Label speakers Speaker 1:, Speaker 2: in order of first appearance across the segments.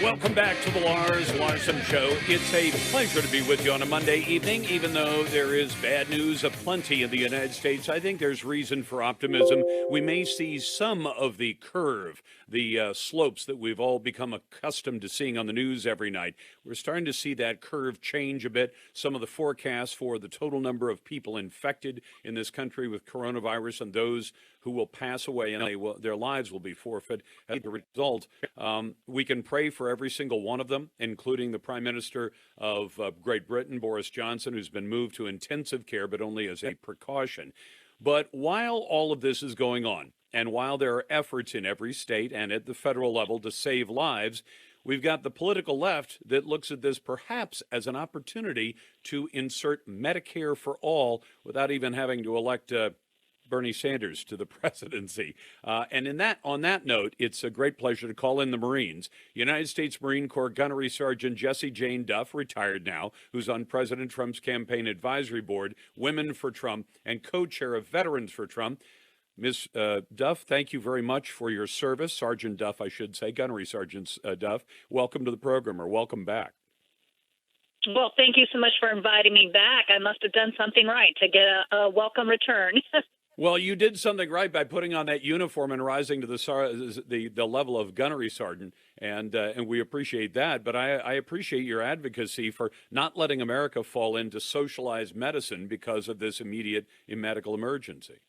Speaker 1: Welcome back to the Lars Larson Show. It's a pleasure to be with you on a Monday evening. Even though there is bad news aplenty in the United States, I think there's reason for optimism. We may see some of the curve, the slopes that we've all become accustomed to seeing on the news every night. We're starting to see that curve change a bit. Some of the forecasts for the total number of people infected in this country with coronavirus and those who will pass away and their lives will be forfeit as a result. We can pray for every single one of them, including the Prime Minister of Great Britain, Boris Johnson, who's been moved to intensive care, but only as a precaution. But while all of this is going on, and while there are efforts in every state and at the federal level to save lives, we've got the political left that looks at this perhaps as an opportunity to insert Medicare for all without even having to elect Bernie Sanders to the presidency. And on that note, it's a great pleasure to call in the Marines. United States Marine Corps Gunnery Sergeant Jessie Jane Duff, retired now, who's on President Trump's campaign advisory board, Women for Trump, and co-chair of Veterans for Trump. Ms. Duff, thank you very much for your service. Sergeant Duff, I should say, Gunnery Sergeant Duff. Welcome to the program, or welcome back.
Speaker 2: Well, thank you so much for inviting me back. I must have done something right to get a welcome return.
Speaker 1: Well, you did something right by putting on that uniform and rising to the level of gunnery sergeant, and we appreciate that. But I appreciate your advocacy for not letting America fall into socialized medicine because of this immediate medical emergency.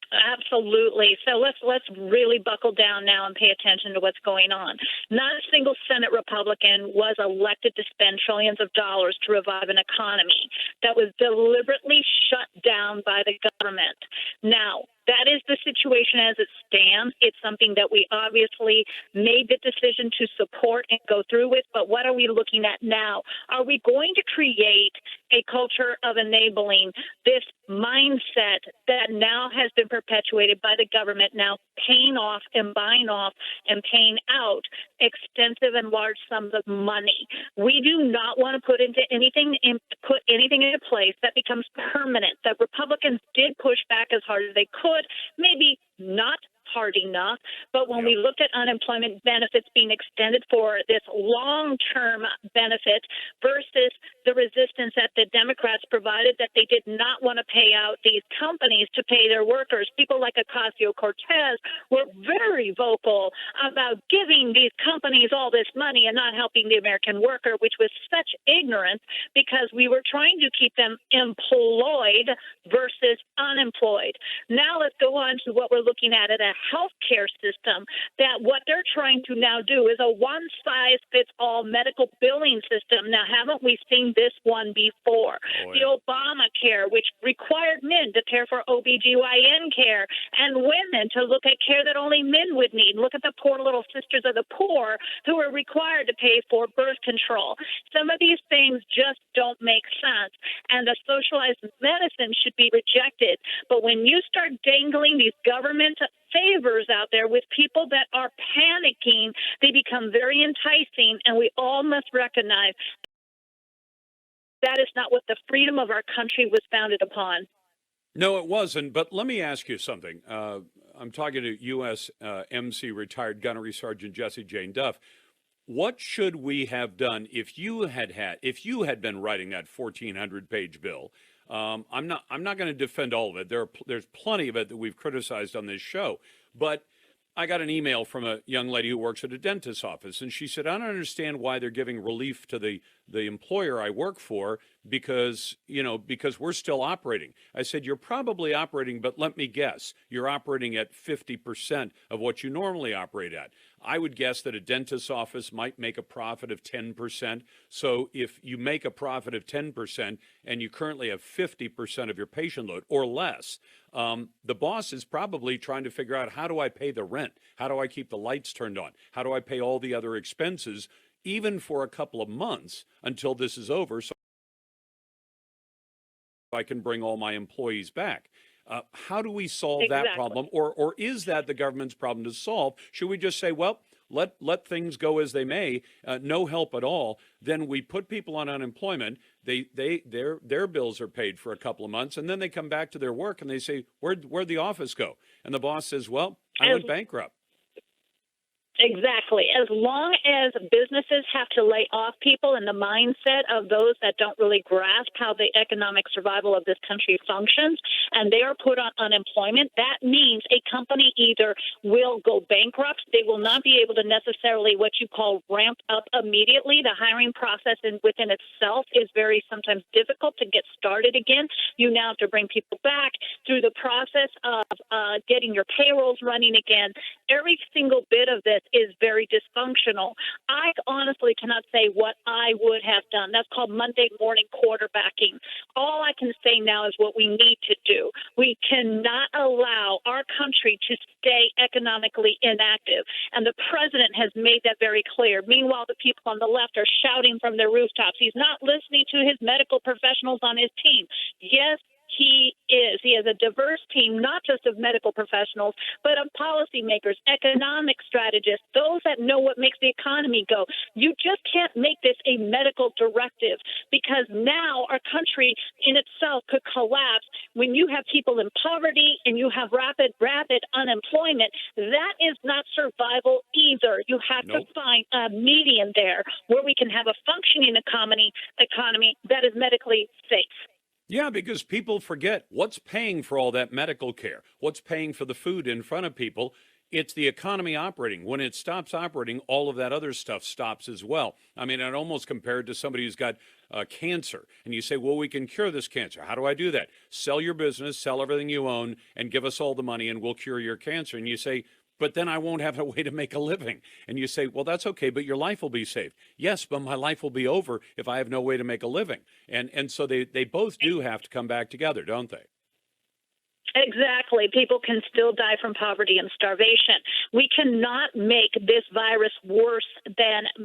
Speaker 2: Absolutely. So let's really buckle down now and pay attention to what's going on. Not a single Senate Republican was elected to spend trillions of dollars to revive an economy that was deliberately shut down by the government. Now, that is the situation as it stands. It's something that we obviously made the decision to support and go through with, but what are we looking at now? Are we going to create a culture of enabling this mindset that now has been perpetuated by the government, now paying off and buying off and paying out extensive and large sums of money? We do not want to put anything into place that becomes permanent. The Republicans did push back as hard as they could, maybe not hard enough, but when we looked at unemployment benefits being extended for this long-term benefit versus the resistance that the Democrats provided, that they did not want to pay out these companies to pay their workers. People like Ocasio-Cortez were very vocal about giving these companies all this money and not helping the American worker, which was such ignorance because we were trying to keep them employed versus unemployed. Now let's go on to what we're looking at a healthcare system, that what they're trying to now do is a one-size-fits-all medical billing system. Now, haven't we seen this one before? Oh, yeah. The Obamacare, which required men to care for OBGYN care and women to look at care that only men would need. Look at the poor little sisters of the poor who are required to pay for birth control. Some of these things just don't make sense, and the socialized medicine should be rejected. But when you start dangling these government favors out there with people that are panicking, they become very enticing, and we all must recognize that is not what the freedom of our country was founded upon.
Speaker 1: No, it wasn't. But let me ask you something. I'm talking to U.S. MC retired Gunnery Sergeant Jessie Jane Duff. What should we have done if you had been writing that 1,400-page bill? I'm not going to defend all of it. There's plenty of it that we've criticized on this show. But I got an email from a young lady who works at a dentist's office, and she said, I don't understand why they're giving relief to the employer I work for because we're still operating. I said, you're probably operating, but let me guess, you're operating at 50% of what you normally operate at. I would guess that a dentist's office might make a profit of 10%. So if you make a profit of 10% and you currently have 50% of your patient load or less, the boss is probably trying to figure out, how do I pay the rent? How do I keep the lights turned on? How do I pay all the other expenses, even for a couple of months until this is over, so I can bring all my employees back? How do we solve that problem? Or is that the government's problem to solve? Should we just say, well, let things go as they may, no help at all? Then we put people on unemployment. Their bills are paid for a couple of months, and then they come back to their work and they say, where'd the office go? And the boss says, well, I went bankrupt.
Speaker 2: Exactly. As long as businesses have to lay off people in the mindset of those that don't really grasp how the economic survival of this country functions, and they are put on unemployment, that means a company either will go bankrupt, they will not be able to necessarily what you call ramp up immediately. The hiring process within itself is very sometimes difficult to get started again. You now have to bring people back through the process of getting your payrolls running again. Every single bit of this is very dysfunctional. I honestly cannot say what I would have done. That's called Monday morning quarterbacking. All I can say now is what we need to do. We cannot allow our country to stay economically inactive. And the president has made that very clear. Meanwhile, the people on the left are shouting from their rooftops. He's not listening to his medical professionals on his team. Yes, he is. He has a diverse team, not just of medical professionals, but of policymakers, economic strategists, those that know what makes the economy go. You just can't make this a medical directive, because now our country in itself could collapse. When you have people in poverty and you have rapid unemployment, that is not survival either. You have to find a median there where we can have a functioning economy that is medically safe.
Speaker 1: Yeah, because people forget what's paying for all that medical care, what's paying for the food in front of people. It's the economy operating. When it stops operating, all of that other stuff stops as well. I mean, I'd almost compare it to somebody who's got cancer, and you say, well, we can cure this cancer. How do I do that? Sell your business, sell everything you own, and give us all the money, and we'll cure your cancer. And you say, but then I won't have a way to make a living. And you say, well, that's okay, but your life will be saved. Yes, but my life will be over if I have no way to make a living. And so they both do have to come back together, don't they?
Speaker 2: Exactly. People can still die from poverty and starvation. We cannot make this virus worse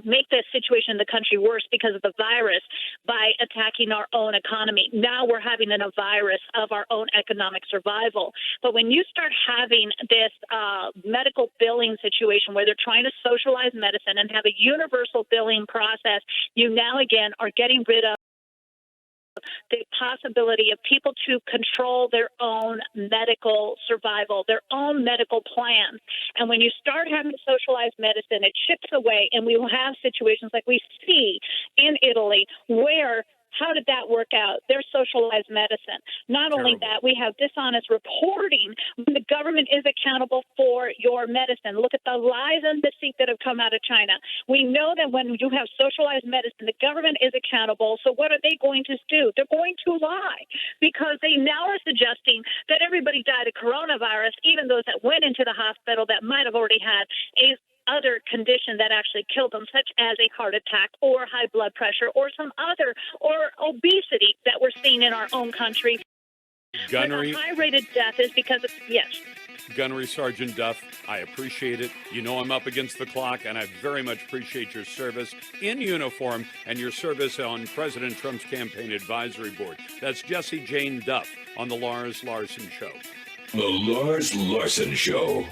Speaker 2: make the situation in the country worse because of the virus by attacking our own economy. Now we're having a virus of our own economic survival. But when you start having this medical billing situation where they're trying to socialize medicine and have a universal billing process, you now again are getting rid of the possibility of people to control their own medical survival, their own medical plans. And when you start having socialized medicine, it chips away, and we will have situations like we see in Italy where how did that work out? There's socialized medicine. Not only that, we have dishonest reporting when the government is accountable for your medicine. Look at the lies and deceit that have come out of China. We know that when you have socialized medicine, the government is accountable. So what are they going to do? They're going to lie, because they now are suggesting that everybody died of coronavirus, even those that went into the hospital that might have already had a other condition that actually killed them, such as a heart attack or high blood pressure or some other, or obesity that we're seeing in our own country.
Speaker 1: Gunnery,
Speaker 2: the high rate of death is because of, yes.
Speaker 1: Gunnery Sergeant Duff, I appreciate it. You know I'm up against the clock, and I very much appreciate your service in uniform and your service on President Trump's campaign advisory board. That's Jessie Jane Duff on The Lars Larson Show.
Speaker 3: The Lars Larson Show.